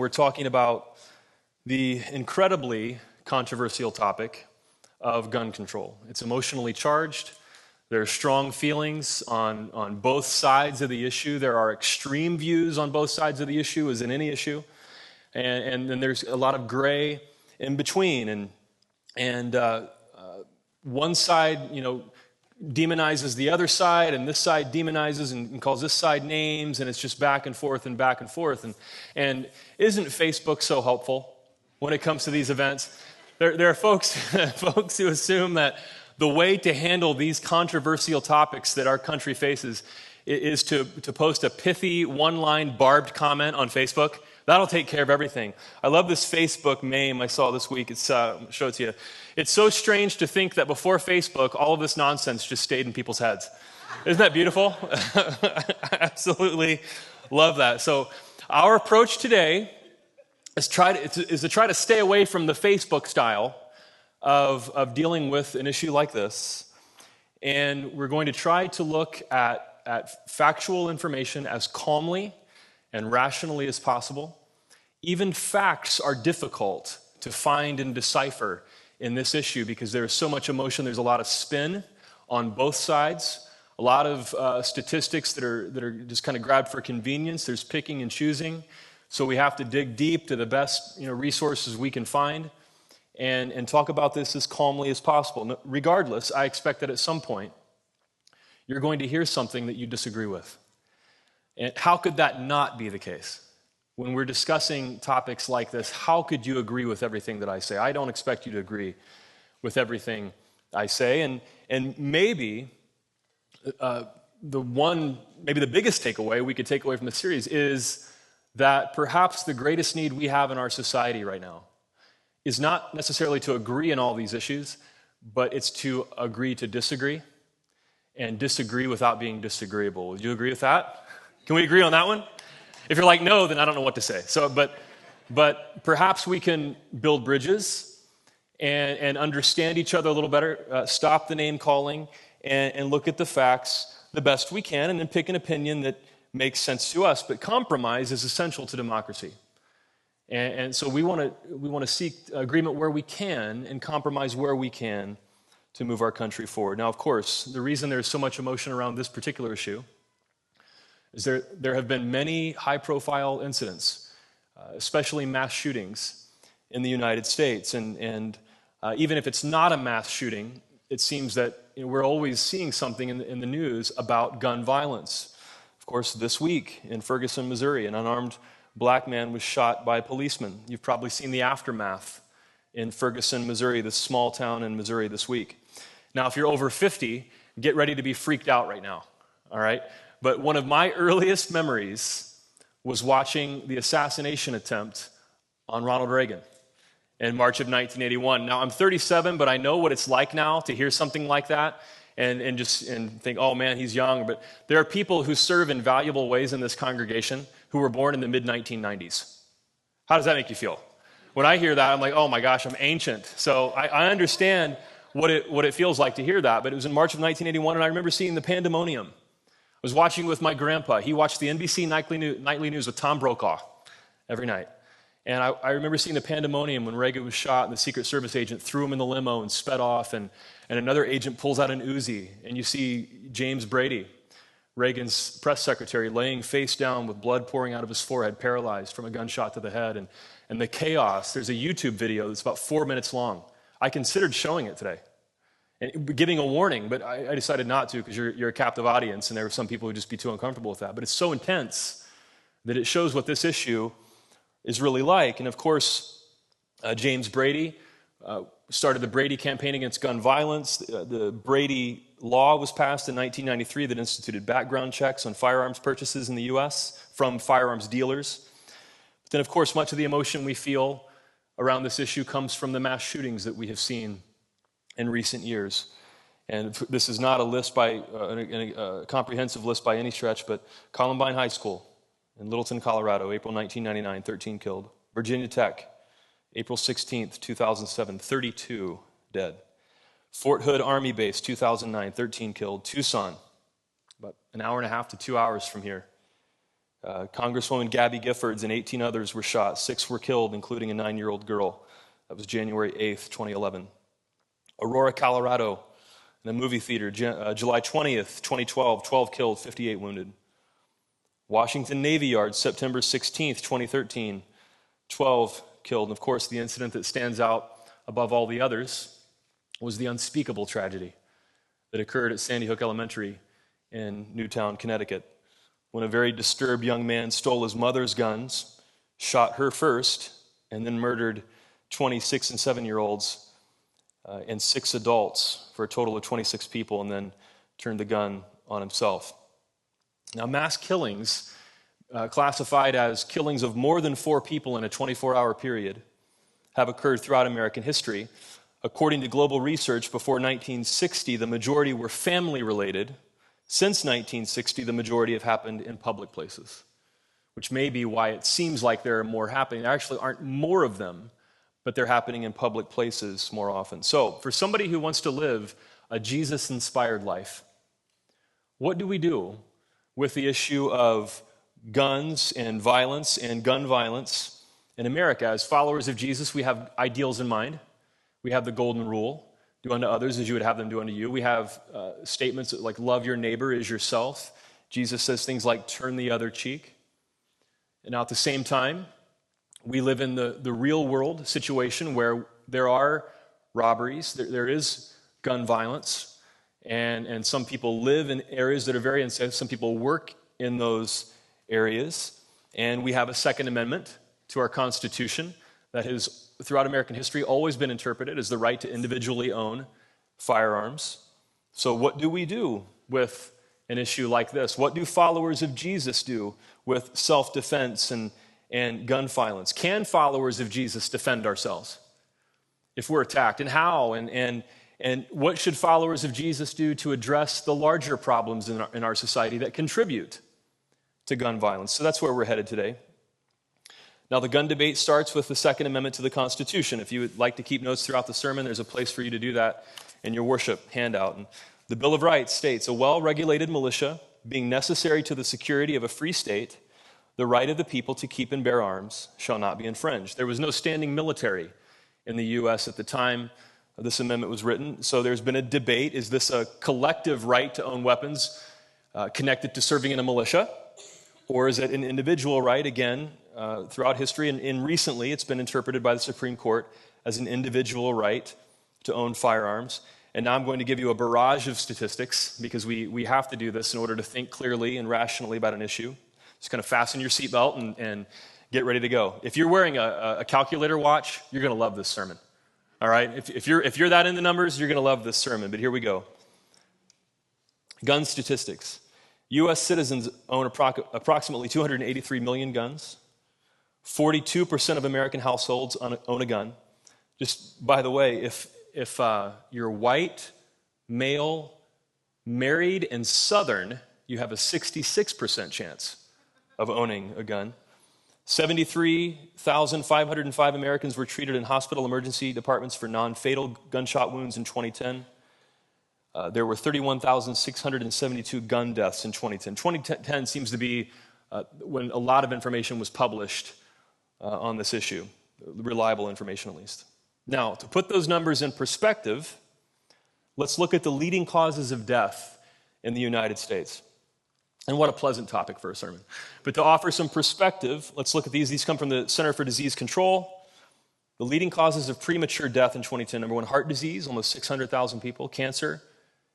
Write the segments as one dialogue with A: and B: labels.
A: we're talking about the incredibly controversial topic of gun control. It's emotionally charged. There are strong feelings on both sides of the issue. There are extreme views on both sides of the issue, as in any issue. And then there's a lot of gray in between. And one side, demonizes the other side, and this side demonizes and calls this side names, and it's just back and forth and back and forth. And isn't Facebook so helpful when it comes to these events? There are folks who assume that the way to handle these controversial topics that our country faces is to post a pithy, one-line, barbed comment on Facebook. That'll take care of everything. I love this Facebook meme I saw this week. I'll show it to you. It's so strange to think that before Facebook, all of this nonsense just stayed in people's heads. Isn't that beautiful? I absolutely love that. So our approach today is to try to stay away from the Facebook style of dealing with an issue like this. And we're going to try to look at factual information as calmly and rationally as possible. Even facts are difficult to find and decipher in this issue because there's so much emotion. There's a lot of spin on both sides, a lot of statistics that are just kind of grabbed for convenience. There's picking and choosing. So we have to dig deep to the best resources we can find and talk about this as calmly as possible. Regardless, I expect that at some point you're going to hear something that you disagree with. And how could that not be the case? When we're discussing topics like this, how could you agree with everything that I say? I don't expect you to agree with everything I say. And maybe the biggest takeaway we could take away from the series is that perhaps the greatest need we have in our society right now is not necessarily to agree on all these issues, but it's to agree to disagree and disagree without being disagreeable. Would you agree with that? Can we agree on that one? If you're like, no, then I don't know what to say. So, but perhaps we can build bridges and understand each other a little better, stop the name calling, and look at the facts the best we can, and then pick an opinion that makes sense to us. But compromise is essential to democracy. And so we want to seek agreement where we can and compromise where we can to move our country forward. Now, of course, the reason there's so much emotion around this particular issue is there have been many high-profile incidents, especially mass shootings in the United States. And even if it's not a mass shooting, it seems that we're always seeing something in the news about gun violence. Of course, this week in Ferguson, Missouri, an unarmed black man was shot by a policeman. You've probably seen the aftermath in Ferguson, Missouri, this small town in Missouri this week. Now, if you're over 50, get ready to be freaked out right now, all right? But one of my earliest memories was watching the assassination attempt on Ronald Reagan in March of 1981. Now, I'm 37, but I know what it's like now to hear something like that and think, oh man, he's young. But there are people who serve in valuable ways in this congregation who were born in the mid-1990s. How does that make you feel? When I hear that, I'm like, oh my gosh, I'm ancient. So I understand what it feels like to hear that. But it was in March of 1981, and I remember seeing the pandemonium. I was watching with my grandpa. He watched the NBC nightly news with Tom Brokaw every night. And I remember seeing the pandemonium when Reagan was shot and the Secret Service agent threw him in the limo and sped off, and another agent pulls out an Uzi, and you see James Brady, Reagan's press secretary, laying face down with blood pouring out of his forehead, paralyzed from a gunshot to the head. And the chaos, there's a YouTube video that's about 4 minutes long. I considered showing it today and giving a warning, but I decided not to because you're a captive audience, and there were some people who'd just be too uncomfortable with that. But it's so intense that it shows what this issue is really like. And of course, James Brady started the Brady campaign against gun violence. The Brady law was passed in 1993 that instituted background checks on firearms purchases in the U.S. from firearms dealers. But then, of course, much of the emotion we feel around this issue comes from the mass shootings that we have seen in recent years. And this is not a list by a comprehensive list by any stretch, but Columbine High School in Littleton, Colorado, April 1999, 13 killed. Virginia Tech, April 16th, 2007, 32 dead. Fort Hood Army Base, 2009, 13 killed. Tucson, about an hour and a half to 2 hours from here, Congresswoman Gabby Giffords and 18 others were shot. 6 were killed, including a 9-year-old girl. That was January 8th, 2011. Aurora, Colorado, in a movie theater, July 20th, 2012, 12 killed, 58 wounded. Washington Navy Yard, September 16th, 2013, 12 killed. And of course, the incident that stands out above all the others was the unspeakable tragedy that occurred at Sandy Hook Elementary in Newtown, Connecticut, when a very disturbed young man stole his mother's guns, shot her first, and then murdered 26 and 7-year-olds and 6 adults for a total of 26 people, and then turned the gun on himself. Now, mass killings, classified as killings of more than 4 people in a 24-hour period, have occurred throughout American history. According to global research, before 1960, the majority were family-related. Since 1960, the majority have happened in public places, which may be why it seems like there are more happening. There actually aren't more of them, but they're happening in public places more often. So, for somebody who wants to live a Jesus-inspired life, what do we do with the issue of guns and violence and gun violence in America? As followers of Jesus, we have ideals in mind. We have the golden rule: do unto others as you would have them do unto you. We have statements like love your neighbor as yourself. Jesus says things like turn the other cheek. And now at the same time, we live in the real world situation where there are robberies, there is gun violence, and some people live in areas that are very unsafe. Some people work in those areas. And we have a Second Amendment to our Constitution that has, throughout American history, always been interpreted as the right to individually own firearms. So what do we do with an issue like this? What do followers of Jesus do with self-defense and gun violence? Can followers of Jesus defend ourselves if we're attacked? And how? And what should followers of Jesus do to address the larger problems in our society that contribute to gun violence? So that's where we're headed today. Now, the gun debate starts with the Second Amendment to the Constitution. If you would like to keep notes throughout the sermon, there's a place for you to do that in your worship handout. And the Bill of Rights states, a well-regulated militia being necessary to the security of a free state, the right of the people to keep and bear arms shall not be infringed. There was no standing military in the U.S. at the time this amendment was written, so there's been a debate. Is this a collective right to own weapons connected to serving in a militia, or is it an individual right? Again, throughout history and recently, it's been interpreted by the Supreme Court as an individual right to own firearms. And now I'm going to give you a barrage of statistics because we have to do this in order to think clearly and rationally about an issue. Just kind of fasten your seatbelt and get ready to go. If you're wearing a calculator watch, you're going to love this sermon. All right? If you're that in the numbers, you're going to love this sermon. But here we go. Gun statistics. U.S. citizens own approximately 283 million guns. 42% of American households own a gun. Just by the way, if you're white, male, married, and Southern, you have a 66% chance of owning a gun. 73,505 Americans were treated in hospital emergency departments for non-fatal gunshot wounds in 2010. There were 31,672 gun deaths in 2010. 2010 seems to be when a lot of information was published on this issue, reliable information at least. Now, to put those numbers in perspective, let's look at the leading causes of death in the United States. And what a pleasant topic for a sermon. But to offer some perspective, let's look at these. These come from the Center for Disease Control. The leading causes of premature death in 2010, number 1, heart disease, almost 600,000 people. Cancer,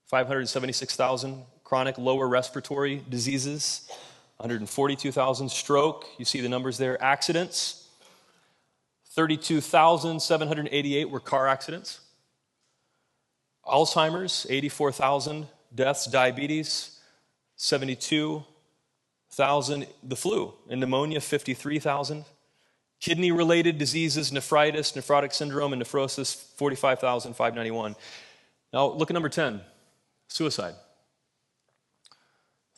A: 576,000. Chronic lower respiratory diseases, 142,000. Stroke, you see the numbers there. Accidents, 32,788 were car accidents. Alzheimer's, 84,000 deaths. Diabetes, 72,000. The flu and pneumonia, 53,000. Kidney-related diseases, nephritis, nephrotic syndrome, and nephrosis, 45,591. Now, look at number 10, suicide.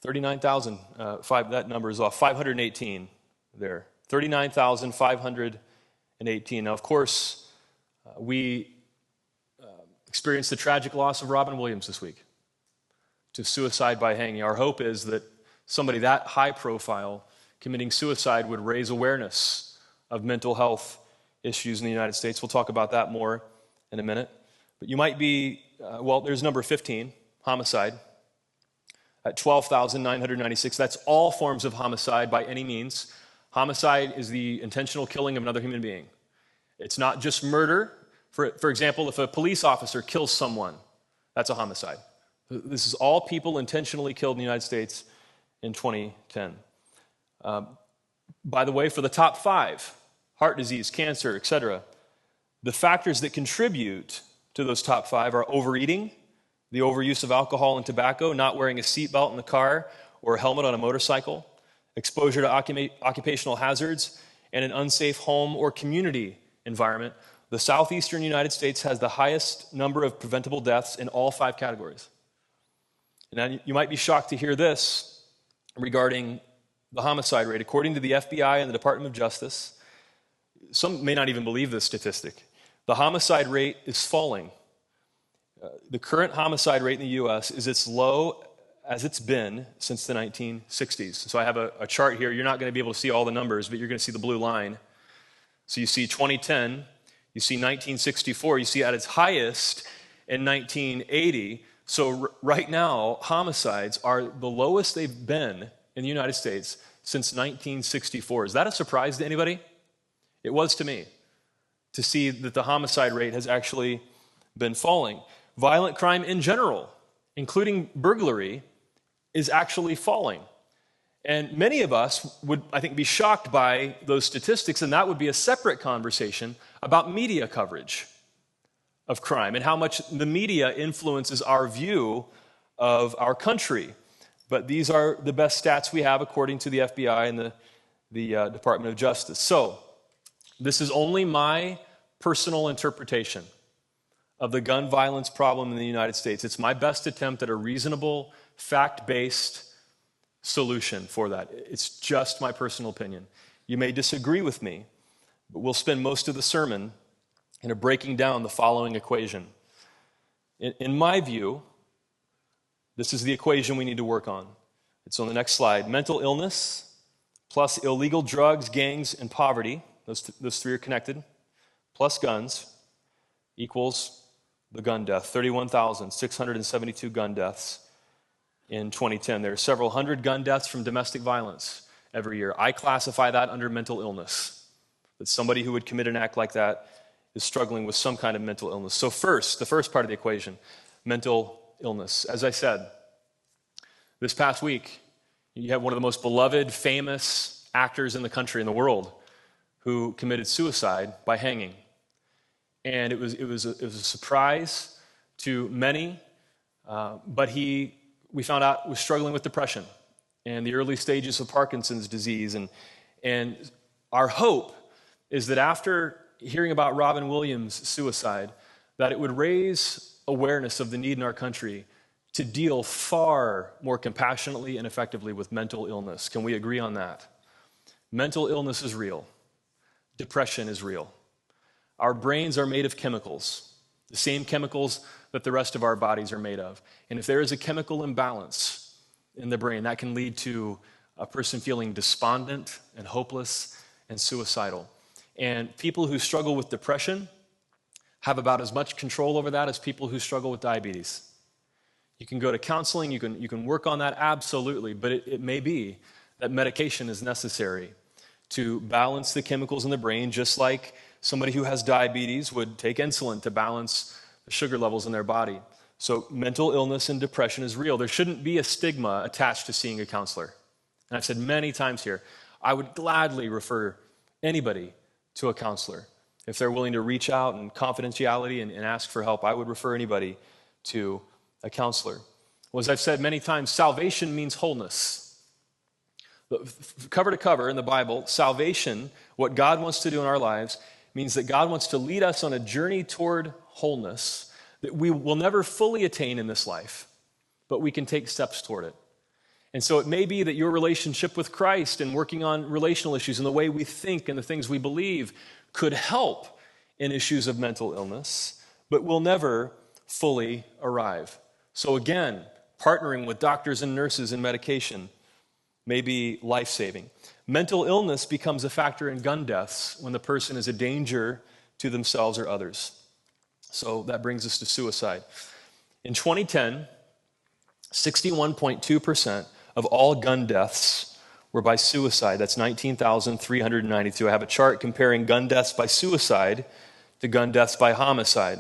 A: 39,000, that number is off, 518 there. 39,518. Now, of course, we experienced the tragic loss of Robin Williams this week to suicide by hanging. Our hope is that somebody that high profile committing suicide would raise awareness of mental health issues in the United States. We'll talk about that more in a minute. But you might be, there's number 15, homicide, at 12,996. That's all forms of homicide by any means. Homicide is the intentional killing of another human being. It's not just murder. For example, if a police officer kills someone, that's a homicide. This is all people intentionally killed in the United States in 2010. By the way, for the top 5, heart disease, cancer, etc., the factors that contribute to those top 5 are overeating, the overuse of alcohol and tobacco, not wearing a seatbelt in the car or a helmet on a motorcycle, exposure to occupational hazards, and an unsafe home or community environment. The southeastern United States has the highest number of preventable deaths in all 5 categories. Now, you might be shocked to hear this regarding the homicide rate. According to the FBI and the Department of Justice, some may not even believe this statistic, the homicide rate is falling. The current homicide rate in the U.S. is as low as it's been since the 1960s. So I have a chart here. You're not going to be able to see all the numbers, but you're going to see the blue line. So you see 2010, you see 1964, you see at its highest in 1980. So right now, homicides are the lowest they've been in the United States since 1964. Is that a surprise to anybody? It was to me, to see that the homicide rate has actually been falling. Violent crime in general, including burglary, is actually falling. And many of us would, I think, be shocked by those statistics, and that would be a separate conversation about media coverage of crime and how much the media influences our view of our country. But these are the best stats we have according to the FBI and the Department of Justice. So this is only my personal interpretation of the gun violence problem in the United States. It's my best attempt at a reasonable, fact-based solution for that. It's just my personal opinion. You may disagree with me, but we'll spend most of the sermon in breaking down the following equation. In my view, this is the equation we need to work on. It's on the next slide. Mental illness plus illegal drugs, gangs, and poverty, those 3 are connected, plus guns equals the gun death, 31,672 gun deaths in 2010. There are several hundred gun deaths from domestic violence every year. I classify that under mental illness, that somebody who would commit an act like that is struggling with some kind of mental illness. So first, the first part of the equation, mental illness. As I said, this past week, you have one of the most beloved, famous actors in the country, in the world, who committed suicide by hanging. And it was a surprise to many, but we found out was struggling with depression and the early stages of Parkinson's disease. And our hope is that after hearing about Robin Williams' suicide, that it would raise awareness of the need in our country to deal far more compassionately and effectively with mental illness. Can we agree on that? Mental illness is real. Depression is real. Our brains are made of chemicals, the same chemicals that the rest of our bodies are made of. And if there is a chemical imbalance in the brain, that can lead to a person feeling despondent and hopeless and suicidal. And people who struggle with depression have about as much control over that as people who struggle with diabetes. You can go to counseling, you can work on that, absolutely, but it may be that medication is necessary to balance the chemicals in the brain, just like somebody who has diabetes would take insulin to balance the sugar levels in their body. So mental illness and depression is real. There shouldn't be a stigma attached to seeing a counselor. And I've said many times here, I would gladly refer anybody to a counselor. If they're willing to reach out in confidentiality and ask for help, I would refer anybody to a counselor. Well, as I've said many times, salvation means wholeness. Cover to cover in the Bible, salvation, what God wants to do in our lives, means that God wants to lead us on a journey toward wholeness that we will never fully attain in this life, but we can take steps toward it. And so it may be that your relationship with Christ and working on relational issues and the way we think and the things we believe could help in issues of mental illness, but will never fully arrive. So again, partnering with doctors and nurses and medication may be life-saving. Mental illness becomes a factor in gun deaths when the person is a danger to themselves or others. So that brings us to suicide. In 2010, 61.2% of all gun deaths were by suicide. That's 19,392. I have a chart comparing gun deaths by suicide to gun deaths by homicide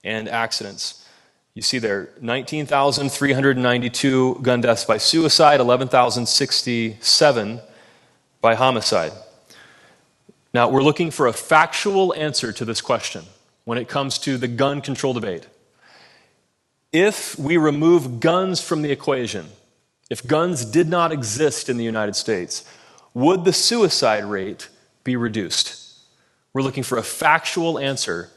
A: and accidents. You see there, 19,392 gun deaths by suicide, 11,067 by homicide. Now, we're looking for a factual answer to this question when it comes to the gun control debate. If we remove guns from the equation, if guns did not exist in the United States, would the suicide rate be reduced? We're looking for a factual answer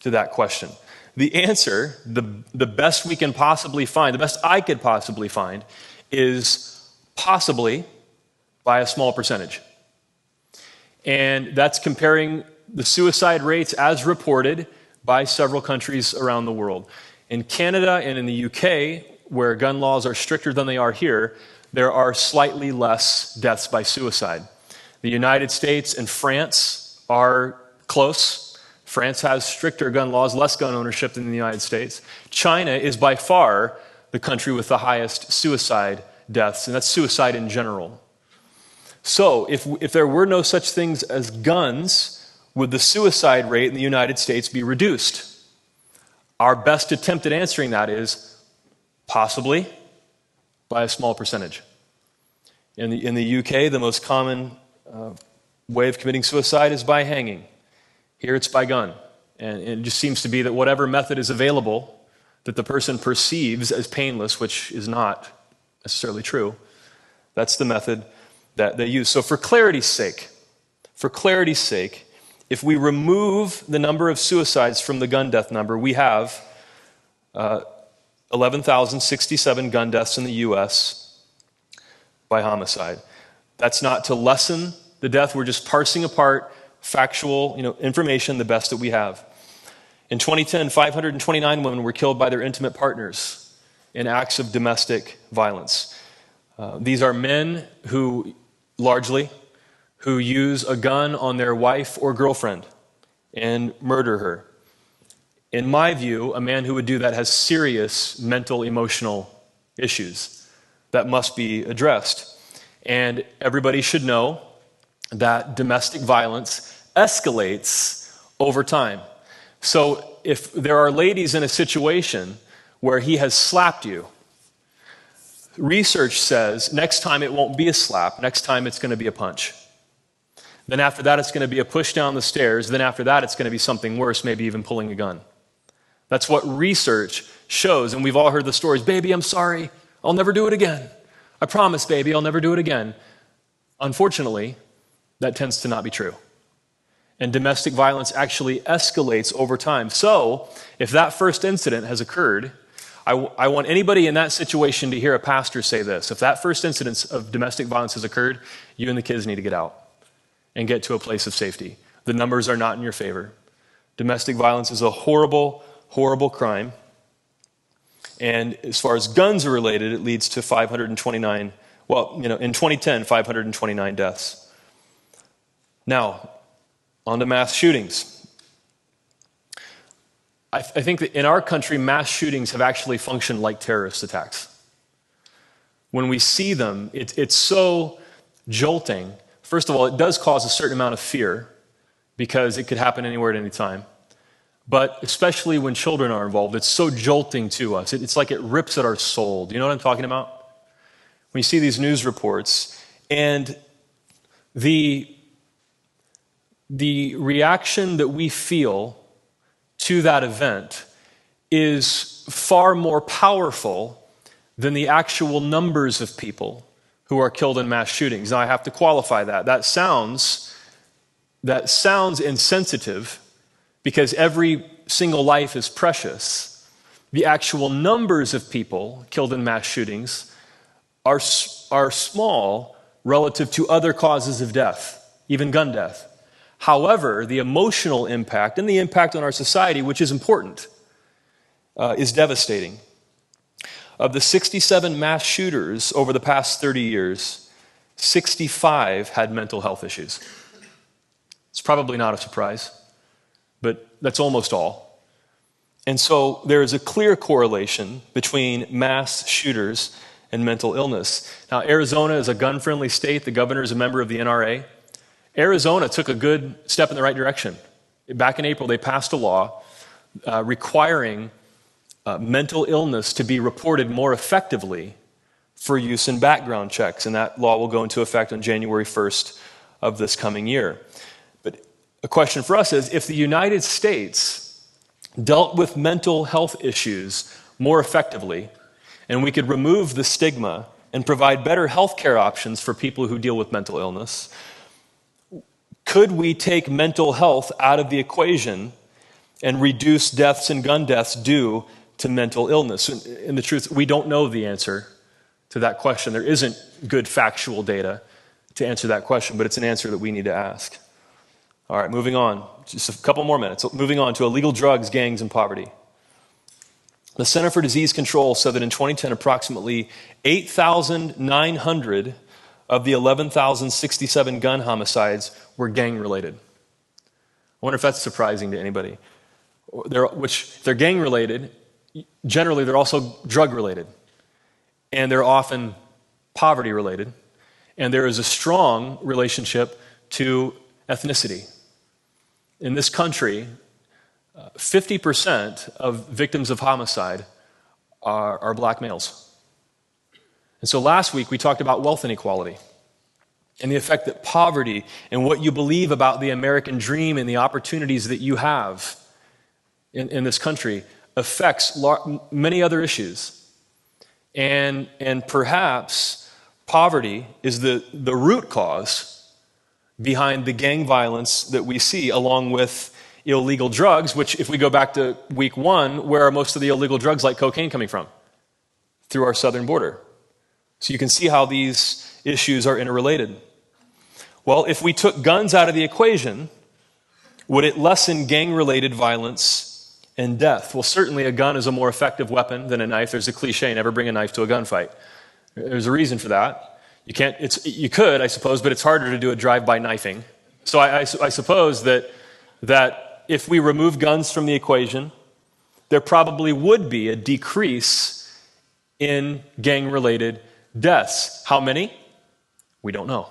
A: to that question. The answer, the best we can possibly find, the best I could possibly find, is possibly by a small percentage. And that's comparing the suicide rates as reported by several countries around the world. In Canada and in the UK, where gun laws are stricter than they are here, there are slightly less deaths by suicide. The United States and France are close. France has stricter gun laws, less gun ownership than the United States. China is by far the country with the highest suicide deaths, and that's suicide in general. So if there were no such things as guns, would the suicide rate in the United States be reduced? Our best attempt at answering that is possibly by a small percentage. In the UK, the most common way of committing suicide is by hanging. Here it's by gun. And it just seems to be that whatever method is available that the person perceives as painless, which is not necessarily true, that's the method that they use. So for clarity's sake, if we remove the number of suicides from the gun death number, we have 11,067 gun deaths in the U.S. by homicide. That's not to lessen the death. We're just parsing apart factual, information the best that we have. In 2010, 529 women were killed by their intimate partners in acts of domestic violence. These are men who use a gun on their wife or girlfriend and murder her. In my view, a man who would do that has serious mental, emotional issues that must be addressed. And everybody should know that domestic violence escalates over time. So if there are ladies in a situation where he has slapped you, research says next time it won't be a slap, next time it's going to be a punch. Then after that, it's going to be a push down the stairs. Then after that, it's going to be something worse, maybe even pulling a gun. That's what research shows. And we've all heard the stories, baby, I'm sorry, I'll never do it again. I promise, baby, I'll never do it again. Unfortunately, that tends to not be true. And domestic violence actually escalates over time. So if that first incident has occurred, I want anybody in that situation to hear a pastor say this. If that first incident of domestic violence has occurred, you and the kids need to get out and get to a place of safety. The numbers are not in your favor. Domestic violence is a horrible, horrible crime. And as far as guns are related, it leads to 529, in 2010, 529 deaths. Now, on to mass shootings. I think that in our country, mass shootings have actually functioned like terrorist attacks. When we see them, it's so jolting. First of all, it does cause a certain amount of fear because it could happen anywhere at any time. But especially when children are involved, it's so jolting to us. It's like it rips at our soul. Do you know what I'm talking about? When you see these news reports and the reaction that we feel to that event is far more powerful than the actual numbers of people who are killed in mass shootings. Now, I have to qualify that. That sounds insensitive because every single life is precious. The actual numbers of people killed in mass shootings are small relative to other causes of death, even gun death. However, the emotional impact and the impact on our society, which is important, is devastating. Of the 67 mass shooters over the past 30 years, 65 had mental health issues. It's probably not a surprise, but that's almost all. And so there is a clear correlation between mass shooters and mental illness. Now, Arizona is a gun-friendly state. The governor is a member of the NRA. Arizona took a good step in the right direction. Back in April, they passed a law requiring mental illness to be reported more effectively for use in background checks, and that law will go into effect on January 1st of this coming year. But a question for us is, if the United States dealt with mental health issues more effectively, and we could remove the stigma and provide better health care options for people who deal with mental illness, could we take mental health out of the equation and reduce deaths and gun deaths due to mental illness? And the truth, we don't know the answer to that question. There isn't good factual data to answer that question, but it's an answer that we need to ask. All right, moving on. Just a couple more minutes. Moving on to illegal drugs, gangs, and poverty. The Center for Disease Control said that in 2010, approximately 8,900 of the 11,067 gun homicides were gang-related. I wonder if that's surprising to anybody. If they're gang-related, generally they're also drug-related. And they're often poverty-related. And there is a strong relationship to ethnicity. In this country, 50% of victims of homicide are black males. And so last week we talked about wealth inequality and the effect that poverty and what you believe about the American dream and the opportunities that you have in this country affects many other issues. And perhaps poverty is the root cause behind the gang violence that we see, along with illegal drugs, which, if we go back to week 1, where are most of the illegal drugs like cocaine coming from? Through our southern border. So you can see how these issues are interrelated. Well, if we took guns out of the equation, would it lessen gang-related violence and death? Well, certainly a gun is a more effective weapon than a knife. There's a cliche, never bring a knife to a gunfight. There's a reason for that. You could, I suppose, but it's harder to do a drive-by knifing. So I suppose that if we remove guns from the equation, there probably would be a decrease in gang-related deaths. How many? We don't know.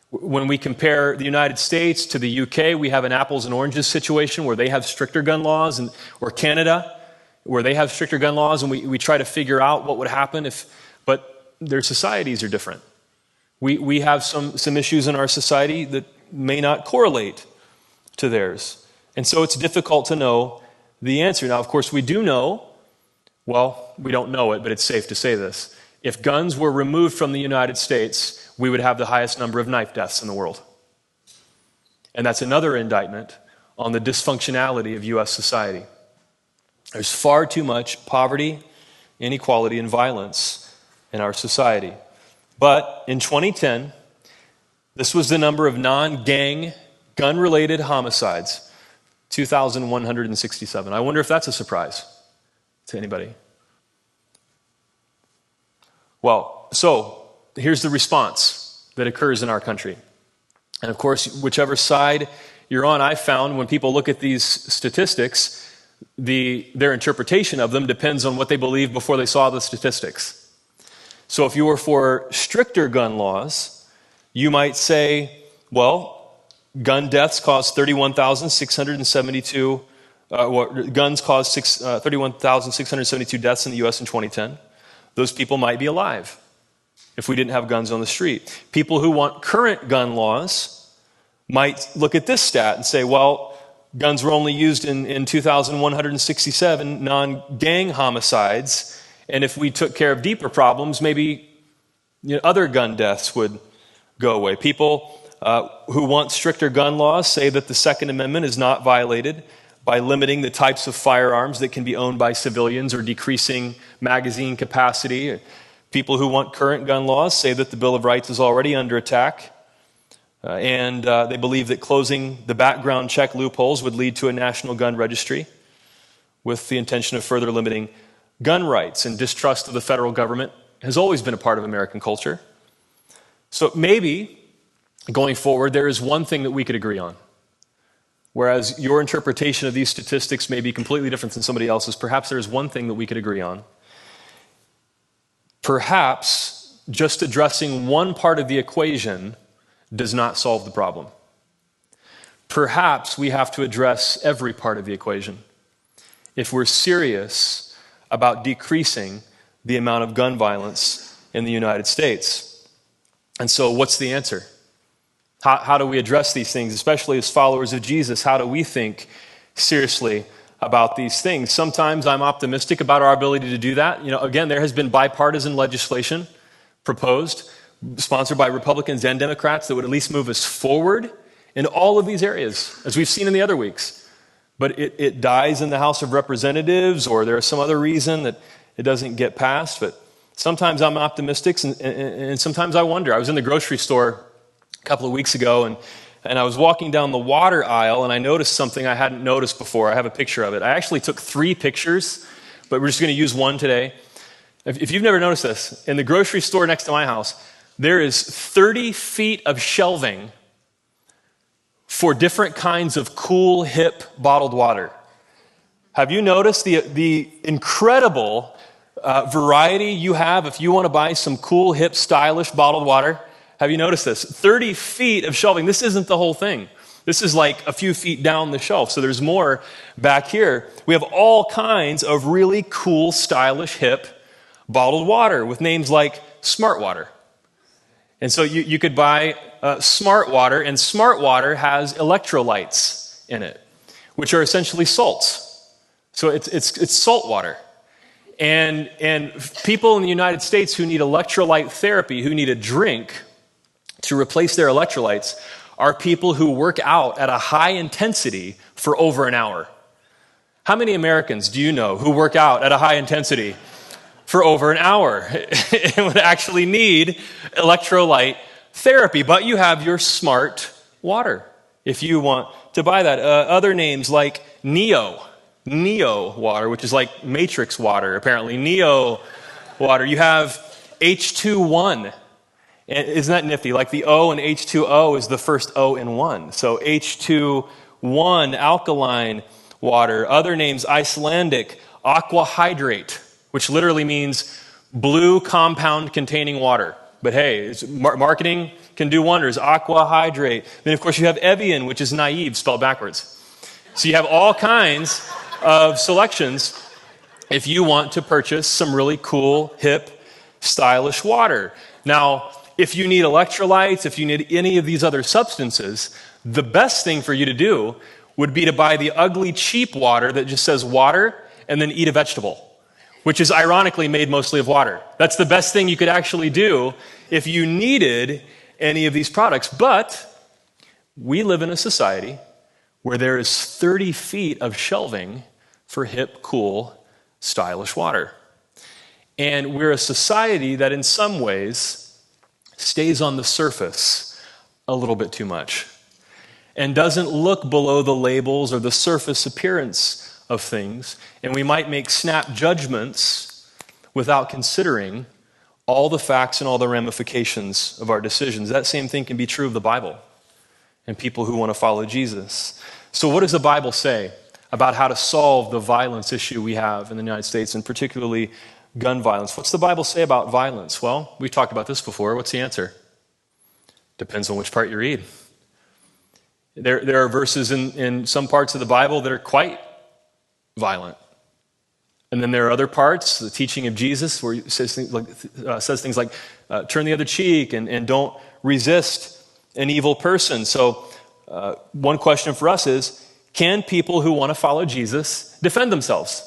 A: When we compare the United States to the UK, we have an apples and oranges situation where they have stricter gun laws, or Canada, where they have stricter gun laws, and we try to figure out what would happen but their societies are different. We have some issues in our society that may not correlate to theirs. And so it's difficult to know the answer. Now, of course, we do know, well, we don't know it, but it's safe to say this. If guns were removed from the United States, we would have the highest number of knife deaths in the world. And that's another indictment on the dysfunctionality of U.S. society. There's far too much poverty, inequality, and violence in our society. But in 2010, this was the number of non-gang, gun-related homicides, 2,167. I wonder if that's a surprise to anybody. Well, so here's the response that occurs in our country. And of course, whichever side you're on, I found when people look at these statistics, their interpretation of them depends on what they believed before they saw the statistics. So if you were for stricter gun laws, you might say, well, gun deaths caused 31,672, guns caused 31,672 deaths in the U.S. in 2010. Those people might be alive if we didn't have guns on the street. People who want current gun laws might look at this stat and say, well, guns were only used in 2,167 non-gang homicides, and if we took care of deeper problems, maybe other gun deaths would go away. People who want stricter gun laws say that the Second Amendment is not violated by limiting the types of firearms that can be owned by civilians or decreasing magazine capacity. People who want current gun laws say that the Bill of Rights is already under attack, and they believe that closing the background check loopholes would lead to a national gun registry with the intention of further limiting gun rights. And distrust of the federal government has always been a part of American culture. So maybe, going forward, there is one thing that we could agree on. Whereas your interpretation of these statistics may be completely different than somebody else's, perhaps there is one thing that we could agree on. Perhaps just addressing one part of the equation does not solve the problem. Perhaps we have to address every part of the equation if we're serious about decreasing the amount of gun violence in the United States. And so what's the answer? How do we address these things, especially as followers of Jesus? How do we think seriously about these things? Sometimes I'm optimistic about our ability to do that. Again, there has been bipartisan legislation proposed, sponsored by Republicans and Democrats, that would at least move us forward in all of these areas, as we've seen in the other weeks. But it dies in the House of Representatives, or there's some other reason that it doesn't get passed. But sometimes I'm optimistic, and sometimes I wonder. I was in the grocery store a couple of weeks ago, and I was walking down the water aisle, and I noticed something I hadn't noticed before. I have a picture of it. I actually took 3 pictures, but we're just going to use one today. If you've never noticed this, in the grocery store next to my house, there is 30 feet of shelving for different kinds of cool, hip, bottled water. Have you noticed the incredible variety you have if you want to buy some cool, hip, stylish bottled water? Have you noticed this? 30 feet of shelving. This isn't the whole thing. This is like a few feet down the shelf. So there's more back here. We have all kinds of really cool, stylish, hip, bottled water with names like Smart Water. And so you could buy Smart Water, and Smart Water has electrolytes in it, which are essentially salts. So it's salt water. And people in the United States who need electrolyte therapy, who need a drink to replace their electrolytes, are people who work out at a high intensity for over an hour. How many Americans do you know who work out at a high intensity for over an hour and would actually need electrolyte therapy? But you have your Smart Water if you want to buy that. Other names like Neo water, which is like Matrix water, apparently. Neo water. You have H21. Isn't that nifty? Like the O in H2O is the first O in one. So H21 alkaline water. Other names, Icelandic aqua hydrate, which literally means blue compound containing water. But hey, marketing can do wonders. Aqua hydrate. Then of course you have Evian, which is naive, spelled backwards. So you have all kinds of selections if you want to purchase some really cool, hip, stylish water. Now, if you need electrolytes, if you need any of these other substances, the best thing for you to do would be to buy the ugly, cheap water that just says water and then eat a vegetable, which is ironically made mostly of water. That's the best thing you could actually do if you needed any of these products. But we live in a society where there is 30 feet of shelving for hip, cool, stylish water. And we're a society that in some ways stays on the surface a little bit too much and doesn't look below the labels or the surface appearance of things. And we might make snap judgments without considering all the facts and all the ramifications of our decisions. That same thing can be true of the Bible and people who want to follow Jesus. So what does the Bible say about how to solve the violence issue we have in the United States, and particularly gun violence? What's the Bible say about violence? Well, we've talked about this before. What's the answer? Depends on which part you read. There are verses in some parts of the Bible that are quite violent. And then there are other parts, the teaching of Jesus, where he says things like turn the other cheek and don't resist an evil person. So one question for us is, can people who want to follow Jesus defend themselves?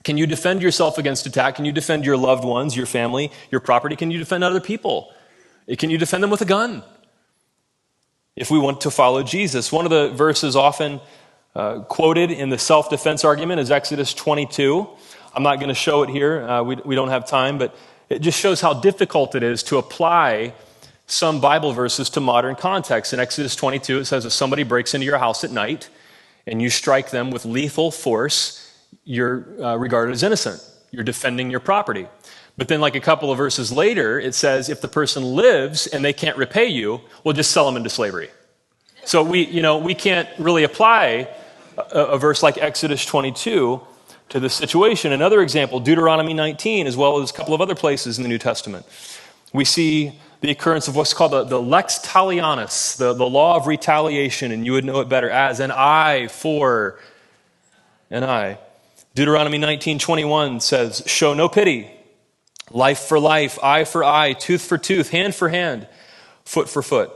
A: Can you defend yourself against attack? Can you defend your loved ones, your family, your property? Can you defend other people? Can you defend them with a gun? If we want to follow Jesus. One of the verses often quoted in the self-defense argument is Exodus 22. I'm not going to show it here. We don't have time, but it just shows how difficult it is to apply some Bible verses to modern context. In Exodus 22, it says if somebody breaks into your house at night and you strike them with lethal force, you're regarded as innocent. You're defending your property. But then like a couple of verses later, it says if the person lives and they can't repay you, we'll just sell them into slavery. So we can't really apply a verse like Exodus 22 to this situation. Another example, Deuteronomy 19, as well as a couple of other places in the New Testament. We see the occurrence of what's called the lex talionis, the law of retaliation, and you would know it better as an eye for an eye. Deuteronomy 19:21 says, show no pity, life for life, eye for eye, tooth for tooth, hand for hand, foot for foot.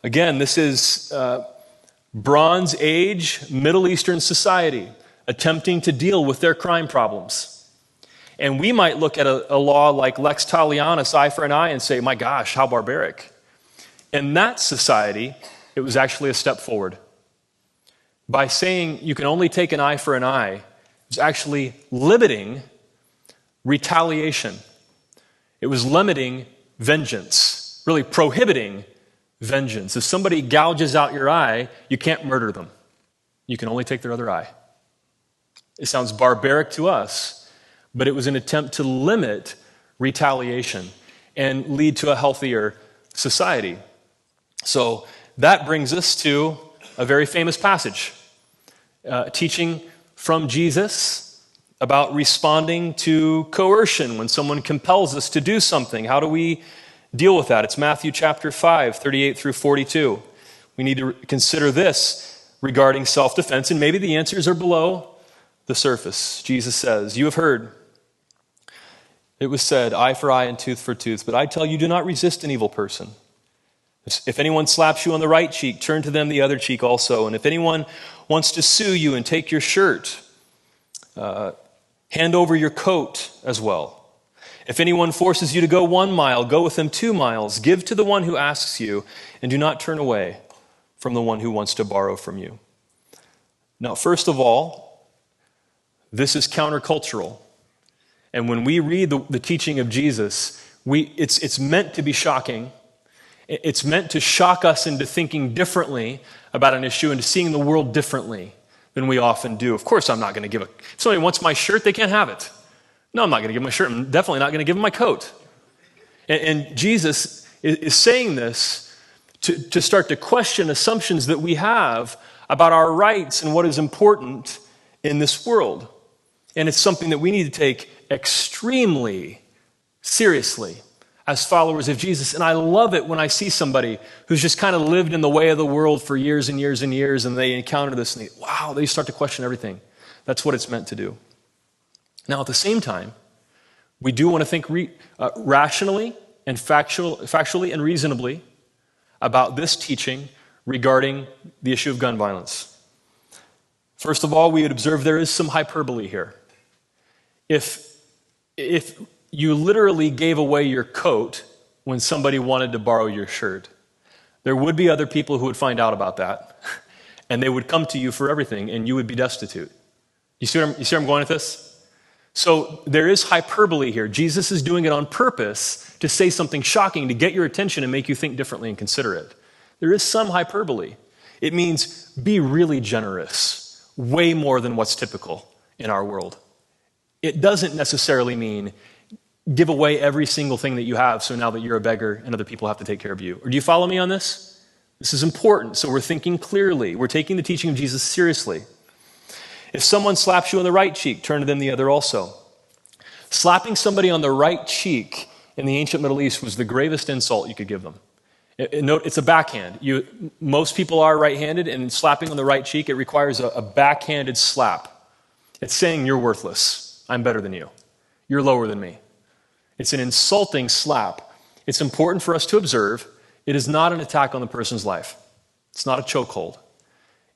A: Again, this is Bronze Age Middle Eastern society attempting to deal with their crime problems. And we might look at a law like lex talionis, eye for an eye, and say, my gosh, how barbaric. In that society, it was actually a step forward. By saying you can only take an eye for an eye, it was actually limiting retaliation. It was limiting vengeance, really prohibiting vengeance. If somebody gouges out your eye, you can't murder them. You can only take their other eye. It sounds barbaric to us, but it was an attempt to limit retaliation and lead to a healthier society. So that brings us to a very famous passage, teaching from Jesus about responding to coercion when someone compels us to do something. How do we deal with that? It's Matthew chapter 5, 38 through 42. We need to consider this regarding self-defense, and maybe the answers are below the surface. Jesus says, you have heard it was said, eye for eye and tooth for tooth, but I tell you, do not resist an evil person. If anyone slaps you on the right cheek, turn to them the other cheek also. And if anyone wants to sue you and take your shirt, hand over your coat as well. If anyone forces you to go 1 mile, go with them 2 miles. Give to the one who asks you, and do not turn away from the one who wants to borrow from you. Now, first of all, this is countercultural. And when we read the teaching of Jesus, it's meant to be shocking. It's meant to shock us into thinking differently about an issue and to seeing the world differently than we often do. Of course, I'm not going to give if somebody wants my shirt, they can't have it. No, I'm not going to give them my shirt. I'm definitely not going to give them my coat. And Jesus is saying this to start to question assumptions that we have about our rights and what is important in this world. And it's something that we need to take extremely seriously as followers of Jesus. And I love it when I see somebody who's just kind of lived in the way of the world for years and years and years, and they encounter this and they start to question everything. That's what it's meant to do. Now, at the same time, we do want to think rationally and factually and reasonably about this teaching regarding the issue of gun violence. First of all, we would observe there is some hyperbole here. If you literally gave away your coat when somebody wanted to borrow your shirt, there would be other people who would find out about that, and they would come to you for everything, and you would be destitute. You see where I'm going with this? So there is hyperbole here. Jesus is doing it on purpose to say something shocking, to get your attention and make you think differently and consider it. There is some hyperbole. It means be really generous, way more than what's typical in our world. It doesn't necessarily mean give away every single thing that you have so now that you're a beggar and other people have to take care of you. Or do you follow me on this? This is important. So we're thinking clearly. We're taking the teaching of Jesus seriously. If someone slaps you on the right cheek, turn to them the other also. Slapping somebody on the right cheek in the ancient Middle East was the gravest insult you could give them. It's a backhand. Most people are right-handed, and slapping on the right cheek, it requires a backhanded slap. It's saying you're worthless. I'm better than you. You're lower than me. It's an insulting slap. It's important for us to observe it is not an attack on the person's life. It's not a chokehold.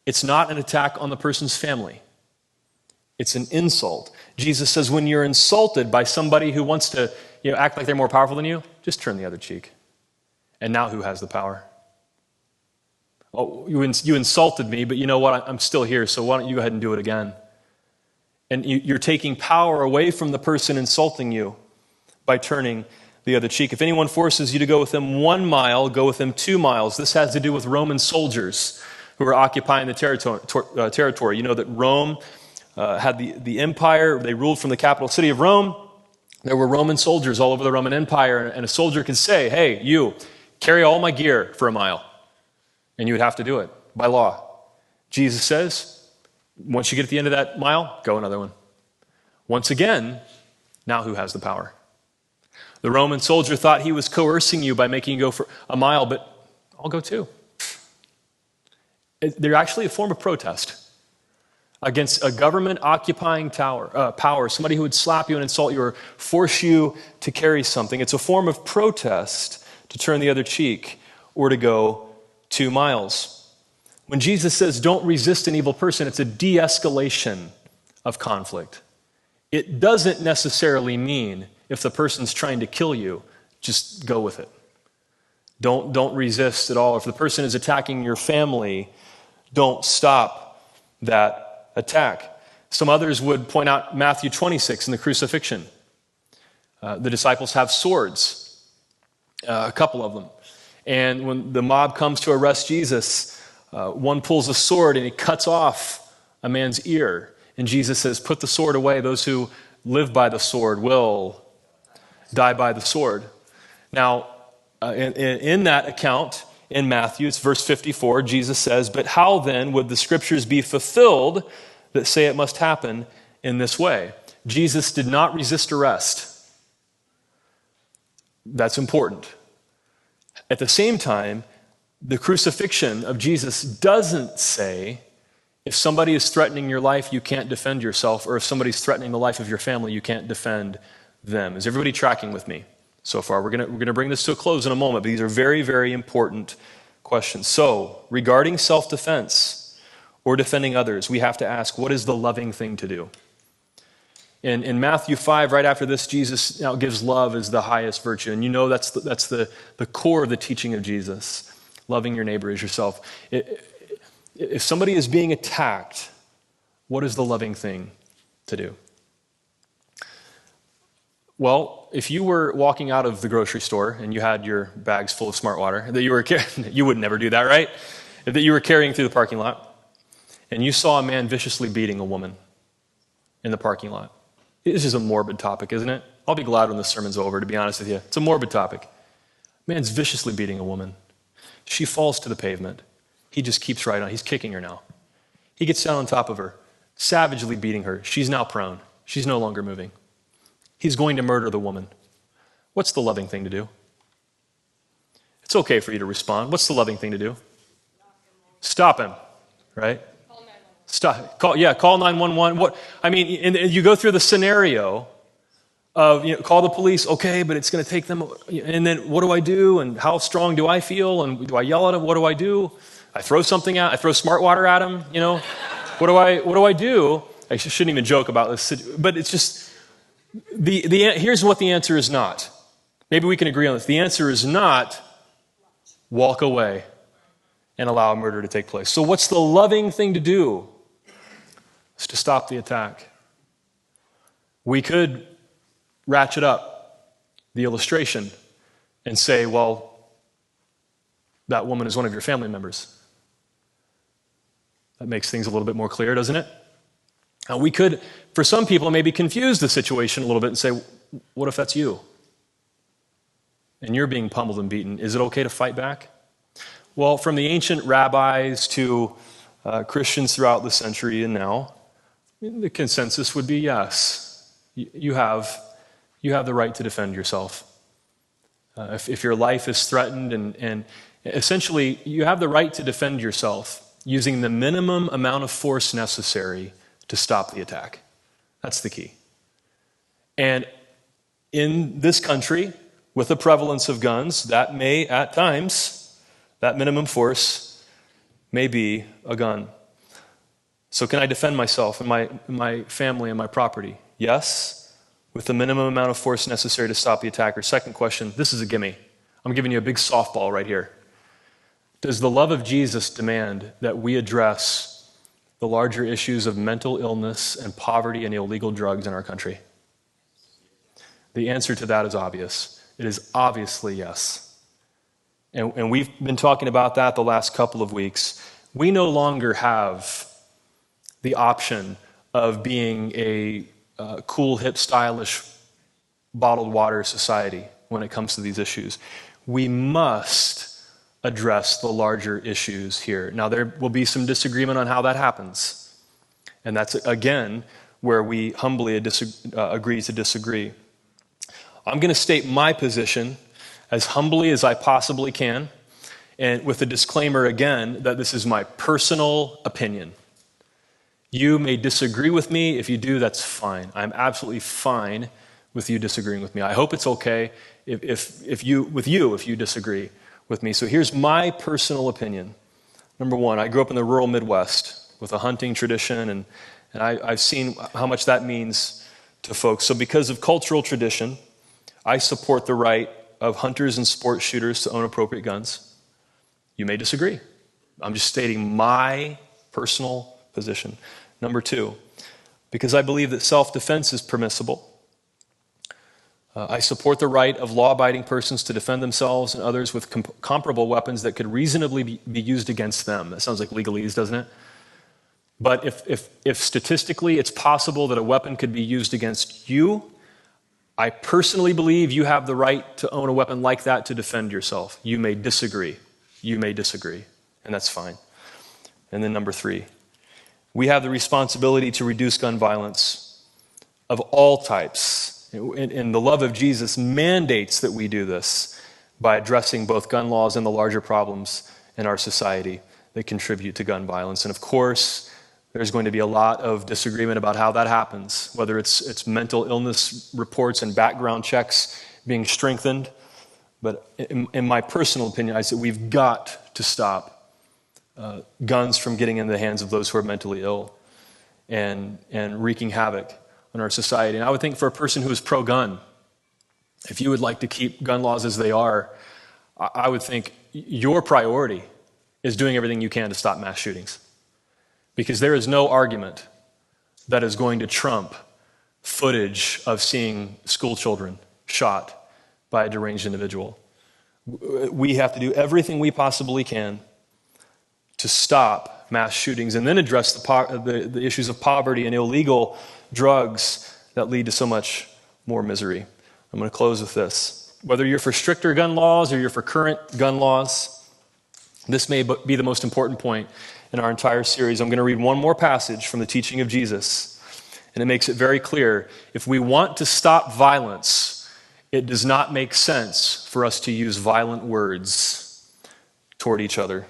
A: It's not an attack on the person's family. It's an insult. Jesus says when you're insulted by somebody who wants to act like they're more powerful than you, just turn the other cheek. And now who has the power? Oh, you insulted me, but you know what? I'm still here, so why don't you go ahead and do it again? And you're taking power away from the person insulting you by turning the other cheek. If anyone forces you to go with them 1 mile, go with them 2 miles. This has to do with Roman soldiers who were occupying the territory. You know that Rome had the empire. They ruled from the capital city of Rome. There were Roman soldiers all over the Roman Empire, and a soldier could say, hey, you, carry all my gear for a mile. And you would have to do it by law. Jesus says, once you get at the end of that mile, go another one. Once again, now who has the power? The Roman soldier thought he was coercing you by making you go for a mile, but I'll go too. They're actually a form of protest against a government-occupying power, somebody who would slap you and insult you or force you to carry something. It's a form of protest to turn the other cheek or to go 2 miles. When Jesus says, don't resist an evil person, it's a de-escalation of conflict. It doesn't necessarily mean if the person's trying to kill you, just go with it. Don't resist at all. If the person is attacking your family, don't stop that attack. Some others would point out Matthew 26 in the crucifixion. The disciples have swords, a couple of them. And when the mob comes to arrest Jesus, one pulls a sword and he cuts off a man's ear. And Jesus says, put the sword away. Those who live by the sword will die by the sword. Now, in that account, in Matthew, it's verse 54, Jesus says, but how then would the scriptures be fulfilled that say it must happen in this way? Jesus did not resist arrest. That's important. At the same time, the crucifixion of Jesus doesn't say, if somebody is threatening your life, you can't defend yourself, or if somebody's threatening the life of your family, you can't defend them. Is everybody tracking with me so far? We're going to bring this to a close in a moment, but these are very, very important questions. So, regarding self-defense or defending others, we have to ask, what is the loving thing to do? In Matthew 5, right after this, Jesus now gives love as the highest virtue. And you know that's the core of the teaching of Jesus, loving your neighbor as yourself. If somebody is being attacked, what is the loving thing to do? Well, if you were walking out of the grocery store and you had your bags full of smart water that you were carrying, you would never do that, right? That you were carrying through the parking lot and you saw a man viciously beating a woman in the parking lot. This is a morbid topic, isn't it? I'll be glad when the sermon's over, to be honest with you. It's a morbid topic. Man's viciously beating a woman. She falls to the pavement. He just keeps right on. He's kicking her now. He gets down on top of her, savagely beating her. She's now prone. She's no longer moving. He's going to murder the woman. What's the loving thing to do? It's okay for you to respond. What's the loving thing to do? Stop him, right? Stop. Call 911. What? I mean, and you go through the scenario of, call the police. Okay, but it's going to take them. And then what do I do? And how strong do I feel? And do I yell at him? What do I do? I throw something out. I throw smart water at him. What do I do? I shouldn't even joke about this, but it's just here's what the answer is not. Maybe we can agree on this. The answer is not walk away and allow a murder to take place. So what's the loving thing to do? It's to stop the attack. We could ratchet up the illustration and say, well, that woman is one of your family members. That makes things a little bit more clear, doesn't it? We could, for some people, maybe confuse the situation a little bit and say, what if that's you? And you're being pummeled and beaten. Is it okay to fight back? Well, from the ancient rabbis to Christians throughout the century and now, the consensus would be yes. You have the right to defend yourself. If your life is threatened, and essentially you have the right to defend yourself using the minimum amount of force necessary to stop the attack. That's the key. And in this country, with the prevalence of guns, that may, at times, that minimum force may be a gun. So can I defend myself and my family and my property? Yes, with the minimum amount of force necessary to stop the attacker. Second question, this is a gimme. I'm giving you a big softball right here. Does the love of Jesus demand that we address the larger issues of mental illness and poverty and illegal drugs in our country? The answer to that is obvious. It is obviously yes. And we've been talking about that the last couple of weeks. We no longer have the option of being a cool, hip, stylish bottled water society when it comes to these issues. We must address the larger issues here. Now, there will be some disagreement on how that happens. And that's, again, where we humbly agree to disagree. I'm going to state my position as humbly as I possibly can, and with a disclaimer again that this is my personal opinion. You may disagree with me. If you do, that's fine. I'm absolutely fine with you disagreeing with me. I hope it's okay if you disagree with me. So here's my personal opinion. Number one, I grew up in the rural Midwest with a hunting tradition, and I've seen how much that means to folks. So because of cultural tradition, I support the right of hunters and sport shooters to own appropriate guns. You may disagree. I'm just stating my personal position. Number two, because I believe that self-defense is permissible, I support the right of law-abiding persons to defend themselves and others with comparable weapons that could reasonably be used against them. That sounds like legalese, doesn't it? But if statistically it's possible that a weapon could be used against you, I personally believe you have the right to own a weapon like that to defend yourself. You may disagree. You may disagree, and that's fine. And then number three, we have the responsibility to reduce gun violence of all types. And the love of Jesus mandates that we do this by addressing both gun laws and the larger problems in our society that contribute to gun violence. And of course, there's going to be a lot of disagreement about how that happens, whether it's mental illness reports and background checks being strengthened. But in my personal opinion, I say we've got to stop guns from getting in the hands of those who are mentally ill and wreaking havoc in our society. And I would think for a person who is pro-gun, if you would like to keep gun laws as they are, I would think your priority is doing everything you can to stop mass shootings. Because there is no argument that is going to trump footage of seeing school children shot by a deranged individual. We have to do everything we possibly can to stop mass shootings and then address the issues of poverty and illegal drugs that lead to so much more misery. I'm going to close with this. Whether you're for stricter gun laws or you're for current gun laws, this may be the most important point in our entire series. I'm going to read one more passage from the teaching of Jesus, and it makes it very clear. If we want to stop violence, it does not make sense for us to use violent words toward each other.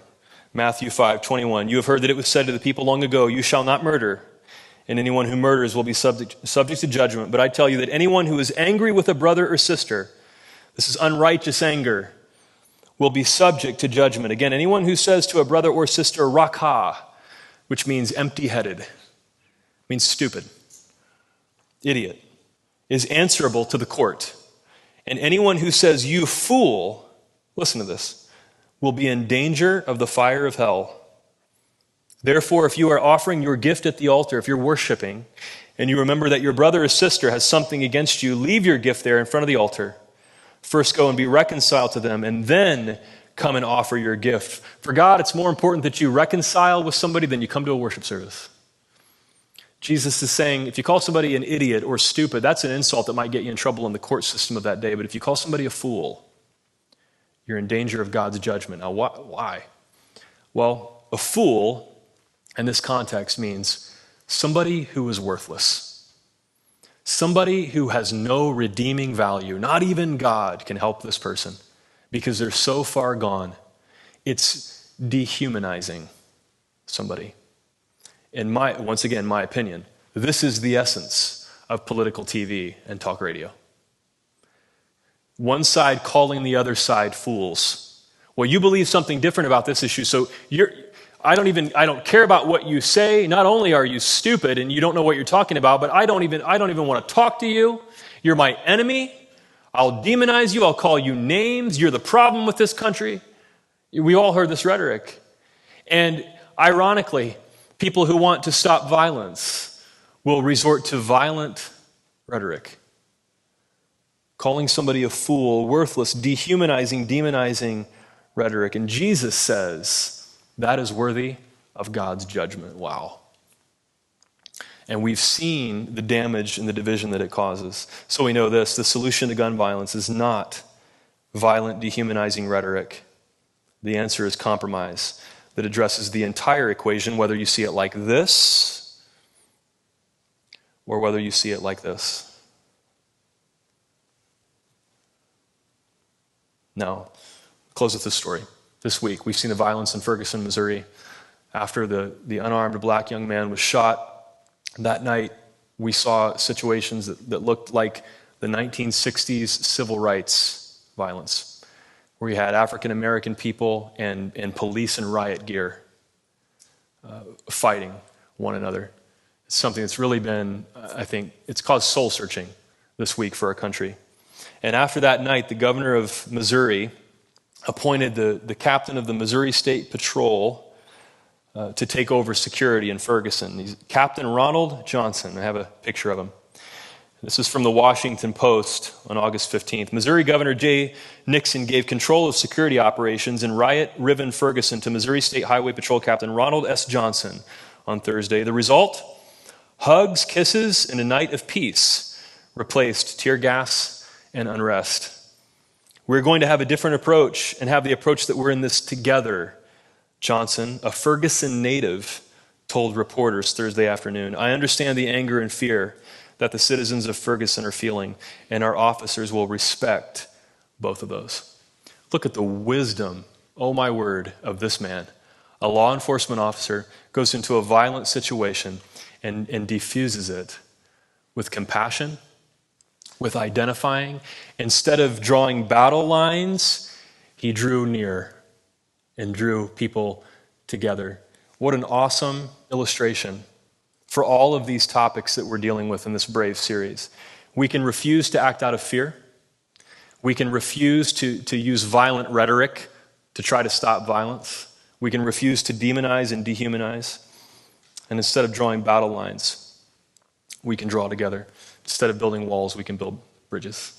A: Matthew 5:21, you have heard that it was said to the people long ago, you shall not murder, and anyone who murders will be subject to judgment. But I tell you that anyone who is angry with a brother or sister, this is unrighteous anger, will be subject to judgment. Again, anyone who says to a brother or sister, rakah, which means empty-headed, means stupid, idiot, is answerable to the court. And anyone who says, you fool, listen to this, will be in danger of the fire of hell. Therefore, if you are offering your gift at the altar, if you're worshiping, and you remember that your brother or sister has something against you, leave your gift there in front of the altar. First go and be reconciled to them, and then come and offer your gift. For God, it's more important that you reconcile with somebody than you come to a worship service. Jesus is saying, if you call somebody an idiot or stupid, that's an insult that might get you in trouble in the court system of that day. But if you call somebody a fool, you're in danger of God's judgment. Now, why? Well, a fool in this context means somebody who is worthless. Somebody who has no redeeming value. Not even God can help this person because they're so far gone. It's dehumanizing somebody. In once again, my opinion, this is the essence of political TV and talk radio. One side calling the other side fools. Well, you believe something different about this issue, so I don't care about what you say. Not only are you stupid and you don't know what you're talking about, but I don't even want to talk to you. You're my enemy. I'll demonize you. I'll call you names. You're the problem with this country. We all heard this rhetoric. And ironically, people who want to stop violence will resort to violent rhetoric. Calling somebody a fool, worthless, dehumanizing, demonizing rhetoric. And Jesus says, that is worthy of God's judgment. Wow. And we've seen the damage and the division that it causes. So we know this: the solution to gun violence is not violent, dehumanizing rhetoric. The answer is compromise that addresses the entire equation, whether you see it like this or whether you see it like this. Now, close with this story. This week, we've seen the violence in Ferguson, Missouri, after the unarmed black young man was shot. That night, we saw situations that looked like the 1960s civil rights violence, where you had African American people and police in riot gear fighting one another. It's something that's really been, I think, it's caused soul searching this week for our country. And after that night, the governor of Missouri appointed the captain of the Missouri State Patrol to take over security in Ferguson. He's Captain Ronald Johnson. I have a picture of him. This is from the Washington Post on August 15th. Missouri Governor Jay Nixon gave control of security operations in riot-riven Ferguson to Missouri State Highway Patrol Captain Ronald S. Johnson on Thursday. The result? Hugs, kisses, and a night of peace replaced tear gas and unrest. We're going to have a different approach and have the approach that we're in this together, Johnson, a Ferguson native, told reporters Thursday afternoon. I understand the anger and fear that the citizens of Ferguson are feeling, and our officers will respect both of those. Look at the wisdom, oh my word, of this man. A law enforcement officer goes into a violent situation and defuses it with compassion, with identifying. Instead of drawing battle lines, he drew near and drew people together. What an awesome illustration for all of these topics that we're dealing with in this Brave series. We can refuse to act out of fear. We can refuse to use violent rhetoric to try to stop violence. We can refuse to demonize and dehumanize. And instead of drawing battle lines, we can draw together. Instead of building walls, we can build bridges.